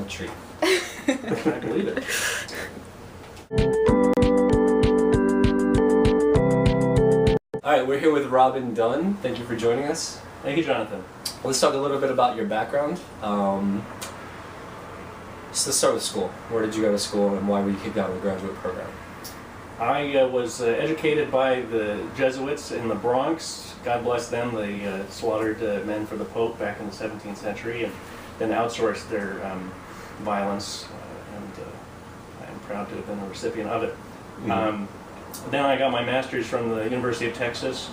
treat. I believe it. Alright, we're here with Robin Dunn. Thank you for joining us. Thank you, Jonathan. Let's talk a little bit about your background. So let's start with school. Where did you go to school and why were you kicked out of the graduate program? I was educated by the Jesuits in the Bronx. God bless them. They slaughtered men for the Pope back in the 17th century and then outsourced their violence, and I am proud to have been a recipient of it. Mm-hmm. Then I got my master's from the University of Texas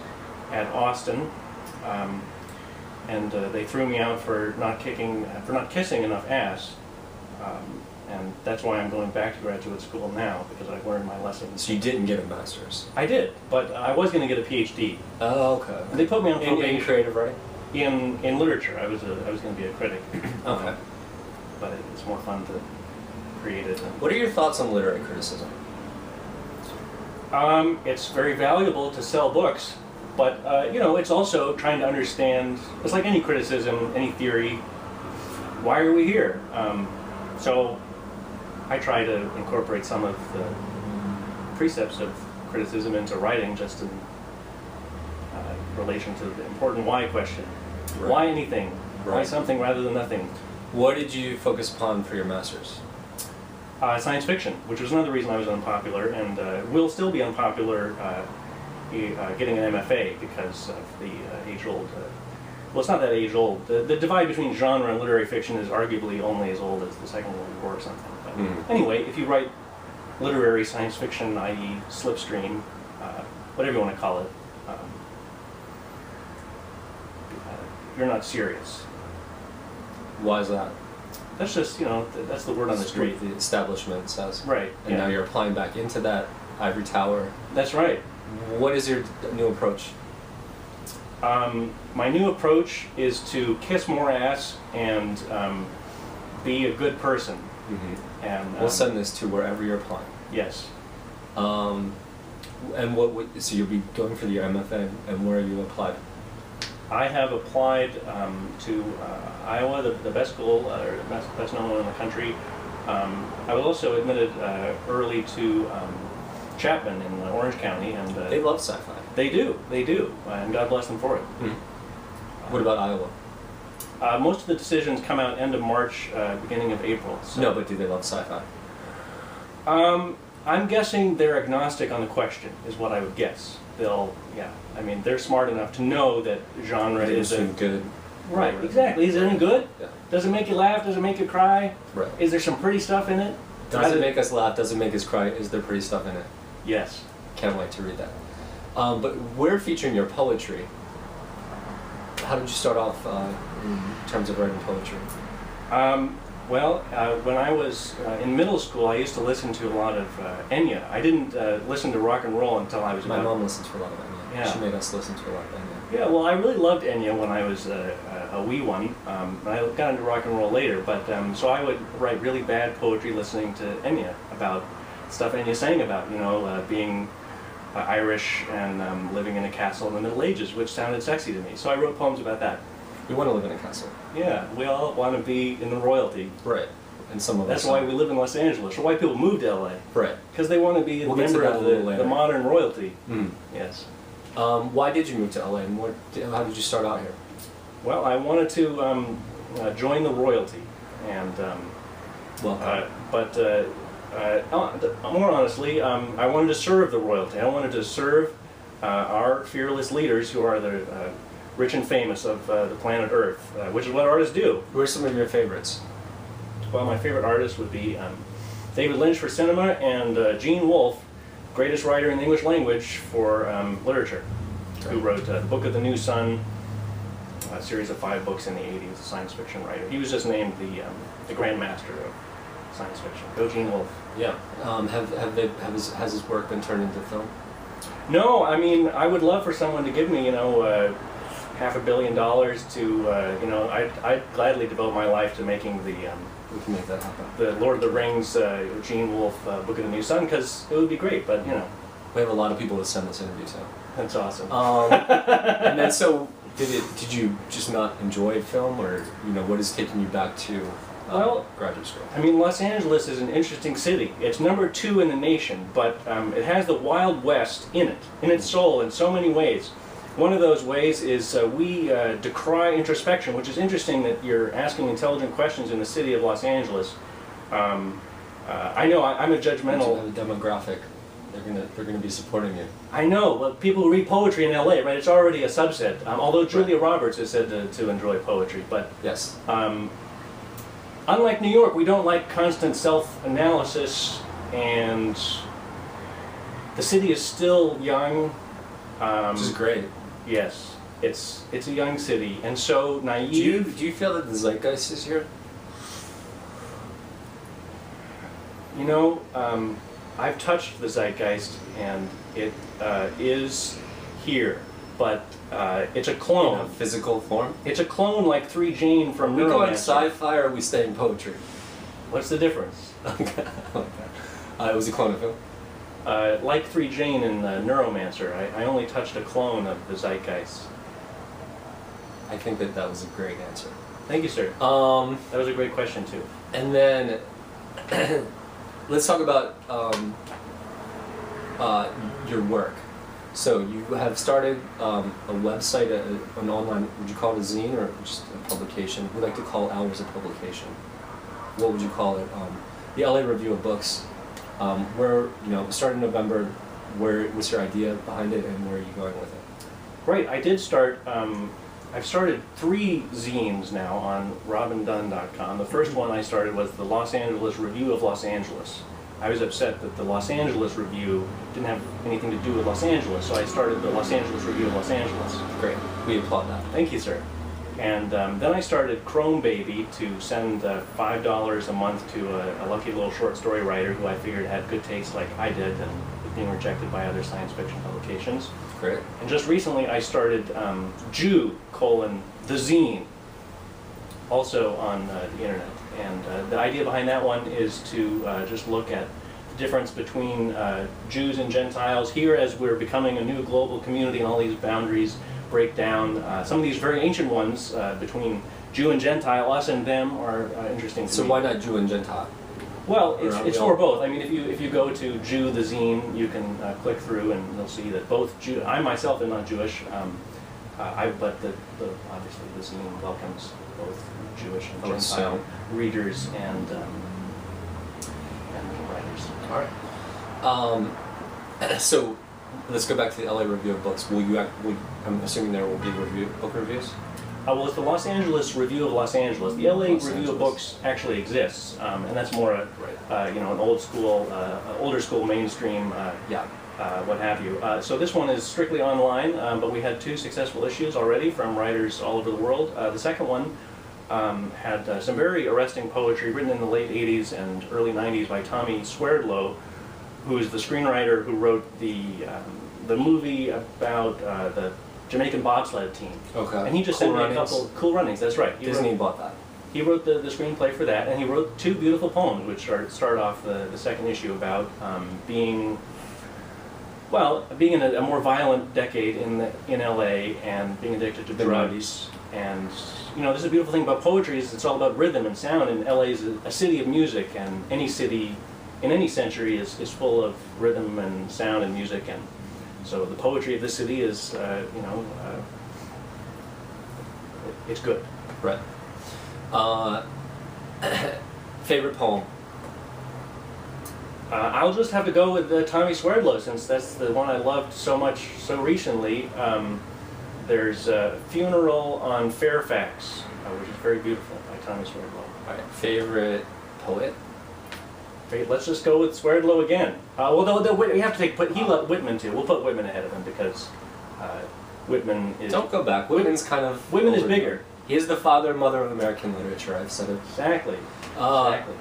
at Austin, and they threw me out for not kissing enough ass. And that's why I'm going back to graduate school now, because I've learned my lessons. So you didn't get a master's? I did, but I was going to get a PhD. Oh, okay. They put me on probation. In creative writing? In literature. I was going to be a critic. Okay. But it's more fun to create it. What are your thoughts on literary criticism? It's very valuable to sell books, but it's also trying to understand. It's like any criticism, any theory. Why are we here? So I try to incorporate some of the precepts of criticism into writing, just in relation to the important why question. Right. Why anything? Right. Why something rather than nothing? What did you focus upon for your master's? Science fiction, which was another reason I was unpopular, and will still be unpopular getting an MFA because of the age-old... well, it's not that age-old. The divide between genre and literary fiction is arguably only as old as the Second World War or something. But anyway, if you write literary science fiction, i.e. slipstream, whatever you want to call it, you're not serious. Why is that? That's just, that's the word on the street. The establishment says. Right. And now you're applying back into that ivory tower. That's right. What is your new approach? My new approach is to kiss more ass and be a good person. Mm-hmm. And we'll send this to wherever you're applying. Yes. And so you'll be going for your MFA, and where have you applied? I have applied to Iowa, the best school, or the best known one in the country. I was also admitted early to Chapman in Orange County, and they love sci-fi. They do, and God bless them for it. Mm-hmm. What about Iowa? Most of the decisions come out end of March, beginning of April. So. No, but do they love sci-fi? I'm guessing they're agnostic on the question, is what I would guess. They're smart enough to know that genre is good. Right, exactly. Is it any good? Yeah. Does it make you laugh? Does it make you cry? Right. Is there some pretty stuff in it? Does it make us laugh? Does it make us cry? Is there pretty stuff in it? Yes. Can't wait to read that. But we're featuring your poetry. How did you start off in terms of writing poetry? When I was in middle school, I used to listen to a lot of Enya. I didn't listen to rock and roll until I was My mom listens to a lot of Enya. Yeah. She made us listen to a lot of Enya. Yeah, well, I really loved Enya when I was a wee one. I got into rock and roll later, but so I would write really bad poetry listening to Enya about stuff Enya sang about, being Irish and living in a castle in the Middle Ages, which sounded sexy to me. So I wrote poems about that. We want to live in a castle. Yeah, we all want to be in the royalty. Right. And some of That's why we live in Los Angeles, or why people move to LA. Right. Because they want to be a member of the modern royalty. Mm. Yes. Why did you move to LA, and how did you start out here? Well, I wanted to join the royalty, and more honestly, I wanted to serve the royalty. I wanted to serve our fearless leaders, who are the rich and famous of the planet Earth, which is what artists do. Who are some of your favorites? Well, my favorite artist would be David Lynch for cinema, and Gene Wolfe, greatest writer in the English language for literature, who wrote The Book of the New Sun, a series of 5 books in the 80s, a science fiction writer. He was just named the Grand Master of science fiction. Go Gene Wolfe. Yeah. Has his work been turned into film? No, I mean, I would love for someone to give me, $500 million to, I'd gladly devote my life to making we can make that happen. The Lord of the Rings, Gene Wolfe, Book of the New Sun, because it would be great, but, We have a lot of people that send this interview to. That's awesome. And then, so, did you just not enjoy film, or, what is taking you back to Well, graduate school? I mean, Los Angeles is an interesting city. It's number 2 in the nation, but it has the Wild West in it, in its soul, in so many ways. One of those ways is we decry introspection, which is interesting that you're asking intelligent questions in the city of Los Angeles. I know I'm a judgmental demographic. They're gonna be supporting you. I know. Well, people who read poetry in LA, right? It's already a subset. Although Julia Roberts is said to enjoy poetry, but yes. Unlike New York, we don't like constant self-analysis, and the city is still young. Which is great. Yes, it's a young city, and so naive. Do you feel that the zeitgeist is here? You know, I've touched the zeitgeist, and it is here, but it's a clone. In a physical form? It's a clone like 3 Jane from We go in Neuromancer. sci-fi or we stay in poetry? What's the difference? Okay. It was a clone of who? Like 3 Jane in Neuromancer, I only touched a clone of the zeitgeist. I think that was a great answer. Thank you, sir. That was a great question, too. And then, let's talk about your work. So you have started a website, an online, would you call it a zine or just a publication? We like to call ours a publication. What would you call it? The LA Review of Books. Where, started in November, where was your idea behind it and where are you going with it? Right, I did start, I've started 3 zines now on robindunn.com. The first one I started was the Los Angeles Review of Los Angeles. I was upset that the Los Angeles Review didn't have anything to do with Los Angeles, so I started the Los Angeles Review of Los Angeles. Great, we applaud that. Thank you, sir. And then I started Chrome Baby to send $5 a month to a lucky little short story writer who I figured had good taste like I did and was being rejected by other science fiction publications. Great. And just recently I started Jew, the zine, also on the internet. And the idea behind that one is to just look at the difference between Jews and Gentiles here as we're becoming a new global community and all these boundaries break down. Some of these very ancient ones between Jew and Gentile, us and them, are interesting to me. So why not Jew and Gentile? Well, it's for both. I mean, if you go to Jew the zine, you can click through and you'll see that both Jew. I myself am not Jewish, but obviously the zine welcomes both Jewish and Gentile readers and writers. All right. So let's go back to the LA Review of Books. I'm assuming there will be book reviews? Well, it's the Los Angeles Review of Los Angeles. The LA Review of Books actually exists, and that's more an older school mainstream, what have you. So this one is strictly online, but we had 2 successful issues already from writers all over the world. The second one had some very arresting poetry written in the late 80s and early 90s by Tommy Swerdlow, who is the screenwriter who wrote the movie about the Jamaican bobsled team. Okay. And he just sent me a couple Cool Runnings. That's right. Disney bought that. He wrote the screenplay for that, and he wrote 2 beautiful poems, which start off the second issue about being in a more violent decade in LA and being addicted to drugs. And this is a beautiful thing about poetry is it's all about rhythm and sound. And LA is a city of music, and any city in any century is full of rhythm and sound and music. And so the poetry of the city is, it's good. Right. Favorite poem? I'll just have to go with Tommy Swerdlow, since that's the one I loved so much so recently. There's a Funeral on Fairfax, which is very beautiful, by Tommy Swerdlow. All right. Favorite poet? Let's just go with Swerdlow again. We have to take Whitman too. We'll put Whitman ahead of him because Whitman is. Don't go back. Whitman's kind of. Whitman is bigger. He is the father and mother of American literature. I've said it. Exactly. Exactly.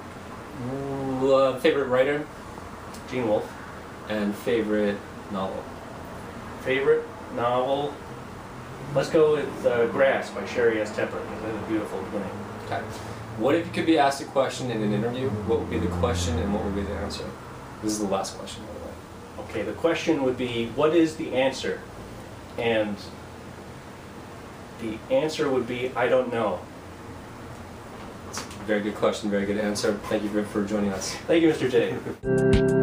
Favorite writer? Gene Wolfe. And favorite novel? Favorite novel? Let's go with Grass by Sherry S. Tepper. That's a beautiful beginning. Okay. What if you could be asked a question in an interview? What would be the question and what would be the answer? This is the last question, by the way. Okay, the question would be, what is the answer? And the answer would be, I don't know. Very good question, very good answer. Thank you for joining us. Thank you, Mr. J.